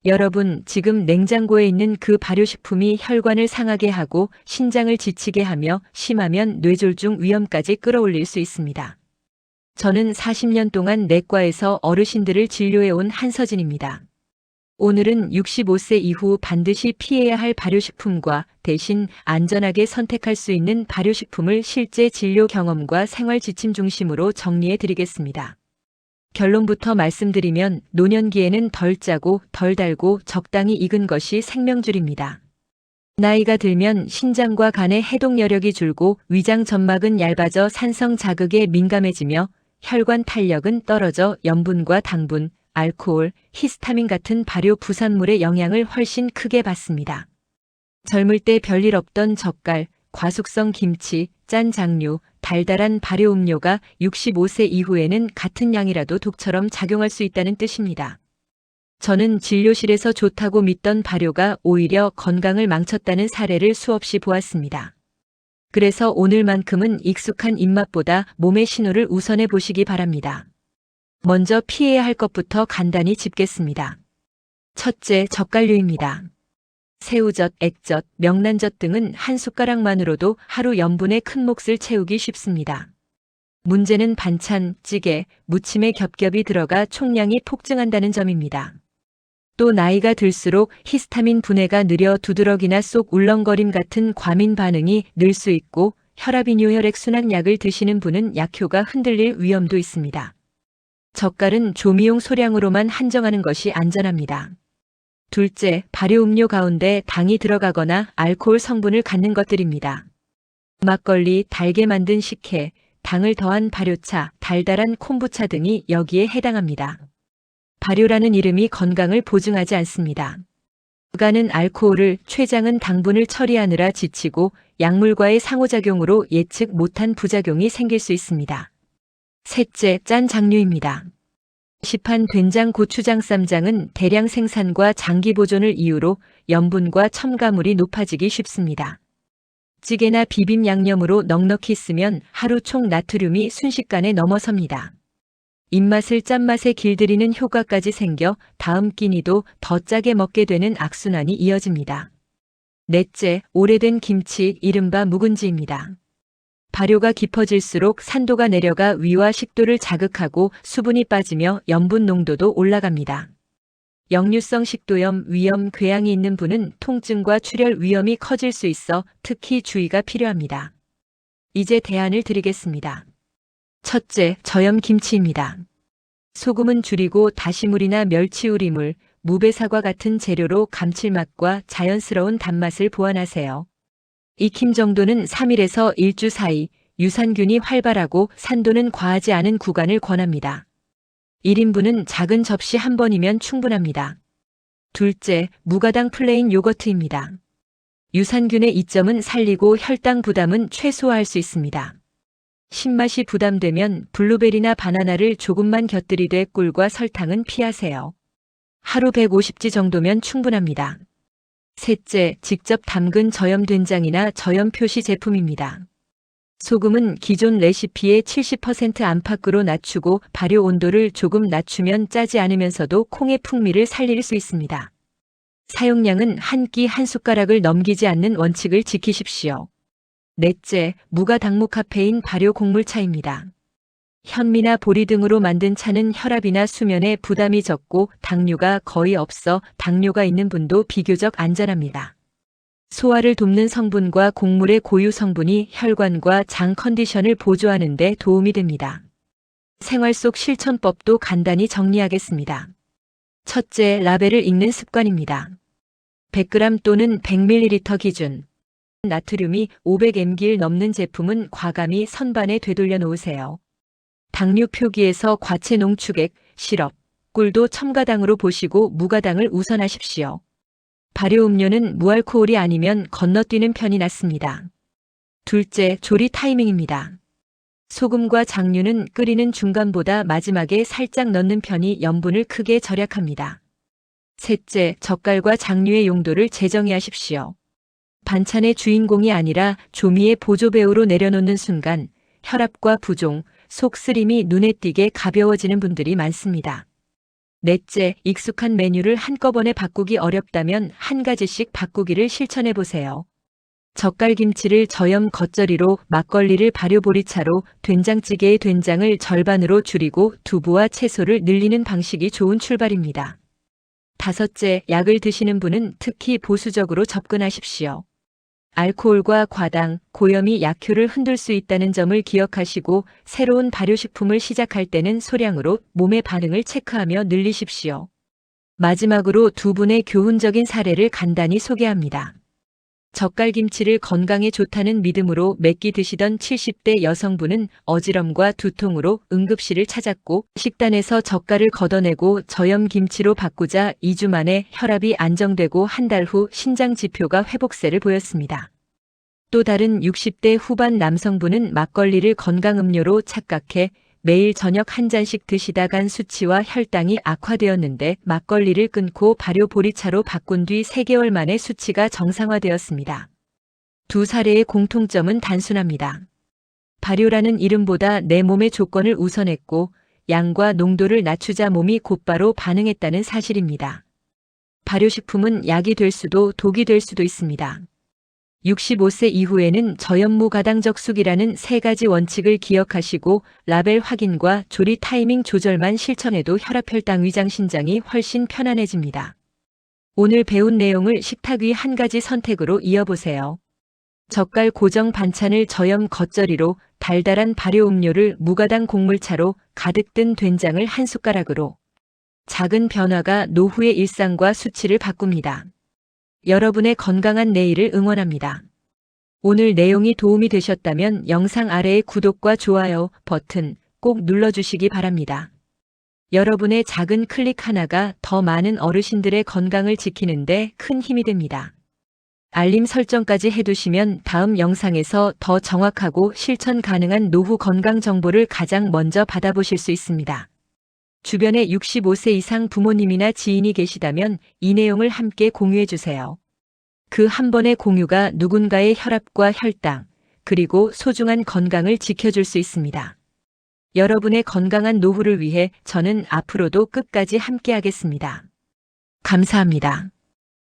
여러분, 지금 냉장고에 있는 그 발효식품이 혈관을 상하게 하고 신장을 지치게 하며 심하면 뇌졸중 위험까지 끌어올릴 수 있습니다. 저는 40년 동안 내과에서 어르신들을 진료해온 한서진입니다. 오늘은 65세 이후 반드시 피해야 할 발효식품과 대신 안전하게 선택할 수 있는 발효식품을 실제 진료 경험과 생활 지침 중심으로 정리해 드리겠습니다. 결론부터 말씀드리면 노년기에는 덜 짜고 덜 달고 적당히 익은 것이 생명줄입니다. 나이가 들면 신장과 간의 해독 여력이 줄고 위장 점막은 얇아져 산성 자극에 민감해지며 혈관 탄력은 떨어져 염분과 당분, 알코올, 히스타민 같은 발효 부산물의 영향을 훨씬 크게 받습니다. 젊을 때 별일 없던 젓갈, 과숙성 김치, 짠 장류, 달달한 발효 음료가 65세 이후에는 같은 양이라도 독처럼 작용할 수 있다는 뜻입니다. 저는 진료실에서 좋다고 믿던 발효가 오히려 건강을 망쳤다는 사례를 수없이 보았습니다. 그래서 오늘만큼은 익숙한 입맛보다 몸의 신호를 우선해 보시기 바랍니다. 먼저 피해야 할 것부터 간단히 짚겠습니다. 첫째, 젓갈류입니다. 새우젓, 액젓, 명란젓 등은 한 숟가락만으로도 하루 염분의 큰 몫을 채우기 쉽습니다. 문제는 반찬, 찌개, 무침에 겹겹이 들어가 총량이 폭증한다는 점입니다. 또 나이가 들수록 히스타민 분해가 느려 두드러기나 속 울렁거림 같은 과민 반응이 늘 수 있고 혈압이뇨혈액 순환약을 드시는 분은 약효가 흔들릴 위험도 있습니다. 젓갈은 조미용 소량으로만 한정하는 것이 안전합니다. 둘째, 발효음료 가운데 당이 들어가거나 알코올 성분을 갖는 것들입니다. 막걸리, 달게 만든 식혜, 당을 더한 발효차, 달달한 콤부차 등이 여기에 해당합니다. 발효라는 이름이 건강을 보증하지 않습니다. 주가는 알코올을, 췌장은 당분을 처리하느라 지치고 약물과의 상호작용으로 예측 못한 부작용이 생길 수 있습니다. 셋째, 짠 장류입니다. 시판 된장, 고추장, 쌈장은 대량 생산과 장기 보존을 이유로 염분과 첨가물이 높아지기 쉽습니다. 찌개나 비빔 양념으로 넉넉히 쓰면 하루 총 나트륨이 순식간에 넘어섭니다. 입맛을 짠맛에 길들이는 효과까지 생겨 다음 끼니도 더 짜게 먹게 되는 악순환이 이어집니다. 넷째, 오래된 김치, 이른바 묵은지입니다. 발효가 깊어질수록 산도가 내려가 위와 식도를 자극하고 수분이 빠지며 염분 농도도 올라갑니다. 역류성 식도염, 위염, 궤양이 있는 분은 통증과 출혈 위험이 커질 수 있어 특히 주의가 필요합니다. 이제 대안을 드리겠습니다. 첫째, 저염 김치입니다. 소금은 줄이고 다시물이나 멸치우리물, 무배사과 같은 재료로 감칠맛과 자연스러운 단맛을 보완하세요. 익힘 정도는 3일에서 1주 사이, 유산균이 활발하고 산도는 과하지 않은 구간을 권합니다. 1인분은 작은 접시 한 번이면 충분합니다. 둘째, 무가당 플레인 요거트입니다. 유산균의 이점은 살리고 혈당 부담은 최소화할 수 있습니다. 신맛이 부담되면 블루베리나 바나나를 조금만 곁들이되 꿀과 설탕은 피하세요. 하루 150지 정도면 충분합니다. 셋째, 직접 담근 저염 된장이나 저염 표시 제품입니다. 소금은 기존 레시피의 70% 안팎으로 낮추고 발효 온도를 조금 낮추면 짜지 않으면서도 콩의 풍미를 살릴 수 있습니다. 사용량은 한 끼 한 숟가락을 넘기지 않는 원칙을 지키십시오. 넷째, 무가당무 카페인 발효 곡물차입니다. 현미나 보리 등으로 만든 차는 혈압이나 수면에 부담이 적고 당류가 거의 없어 당뇨가 있는 분도 비교적 안전합니다. 소화를 돕는 성분과 곡물의 고유 성분이 혈관과 장 컨디션을 보조하는 데 도움이 됩니다. 생활 속 실천법도 간단히 정리하겠습니다. 첫째, 라벨을 읽는 습관입니다. 100g 또는 100ml 기준. 나트륨이 500mg를 넘는 제품은 과감히 선반에 되돌려 놓으세요. 당류 표기에서 과체 농축액, 시럽, 꿀도 첨가당으로 보시고 무가당을 우선하십시오. 발효 음료는 무알코올이 아니면 건너뛰는 편이 낫습니다. 둘째, 조리 타이밍입니다. 소금과 장류는 끓이는 중간보다 마지막에 살짝 넣는 편이 염분을 크게 절약합니다. 셋째, 젓갈과 장류의 용도를 재정의하십시오. 반찬의 주인공이 아니라 조미의 보조배우로 내려놓는 순간 혈압과 부종, 속 쓰림이 눈에 띄게 가벼워지는 분들이 많습니다. 넷째, 익숙한 메뉴를 한꺼번에 바꾸기 어렵다면 한 가지씩 바꾸기를 실천해 보세요. 젓갈김치를 저염 겉절이로, 막걸리를 발효보리차로, 된장찌개의 된장을 절반으로 줄이고 두부와 채소를 늘리는 방식이 좋은 출발입니다. 다섯째, 약을 드시는 분은 특히 보수적으로 접근하십시오. 알코올과 과당, 고염이 약효를 흔들 수 있다는 점을 기억하시고 새로운 발효식품을 시작할 때는 소량으로 몸의 반응을 체크하며 늘리십시오. 마지막으로 두 분의 교훈적인 사례를 간단히 소개합니다. 젓갈김치를 건강에 좋다는 믿음으로 몇 끼 드시던 70대 여성분은 어지럼과 두통으로 응급실을 찾았고, 식단에서 젓갈을 걷어내고 저염김치로 바꾸자 2주 만에 혈압이 안정되고 한 달 후 신장 지표가 회복세를 보였습니다. 또 다른 60대 후반 남성분은 막걸리를 건강음료로 착각해 매일 저녁 한 잔씩 드시다 간 수치와 혈당이 악화되었는데 막걸리를 끊고 발효 보리차로 바꾼 뒤 3개월 만에 수치가 정상화되었습니다. 두 사례의 공통점은 단순합니다. 발효라는 이름보다 내 몸의 조건을 우선했고 양과 농도를 낮추자 몸이 곧바로 반응했다는 사실입니다. 발효식품은 약이 될 수도 독이 될 수도 있습니다. 65세 이후에는 저염무가당적 숙이라는 3가지 원칙을 기억하시고 라벨 확인과 조리 타이밍 조절만 실천해도 혈압, 혈당, 위장, 신장이 훨씬 편안해집니다. 오늘 배운 내용을 식탁 위 한 가지 선택으로 이어보세요. 젓갈 고정 반찬을 저염 겉절이로, 달달한 발효 음료를 무가당 곡물차로, 가득 든 된장을 한 숟가락으로. 작은 변화가 노후의 일상과 수치를 바꿉니다. 여러분의 건강한 내일을 응원합니다. 오늘 내용이 도움이 되셨다면 영상 아래의 구독과 좋아요 버튼 꼭 눌러주시기 바랍니다. 여러분의 작은 클릭 하나가 더 많은 어르신들의 건강을 지키는데 큰 힘이 됩니다. 알림 설정까지 해두시면 다음 영상에서 더 정확하고 실천 가능한 노후 건강 정보를 가장 먼저 받아보실 수 있습니다. 주변에 65세 이상 부모님이나 지인이 계시다면 이 내용을 함께 공유해 주세요. 그 한 번의 공유가 누군가의 혈압과 혈당, 그리고 소중한 건강을 지켜줄 수 있습니다. 여러분의 건강한 노후를 위해 저는 앞으로도 끝까지 함께하겠습니다. 감사합니다.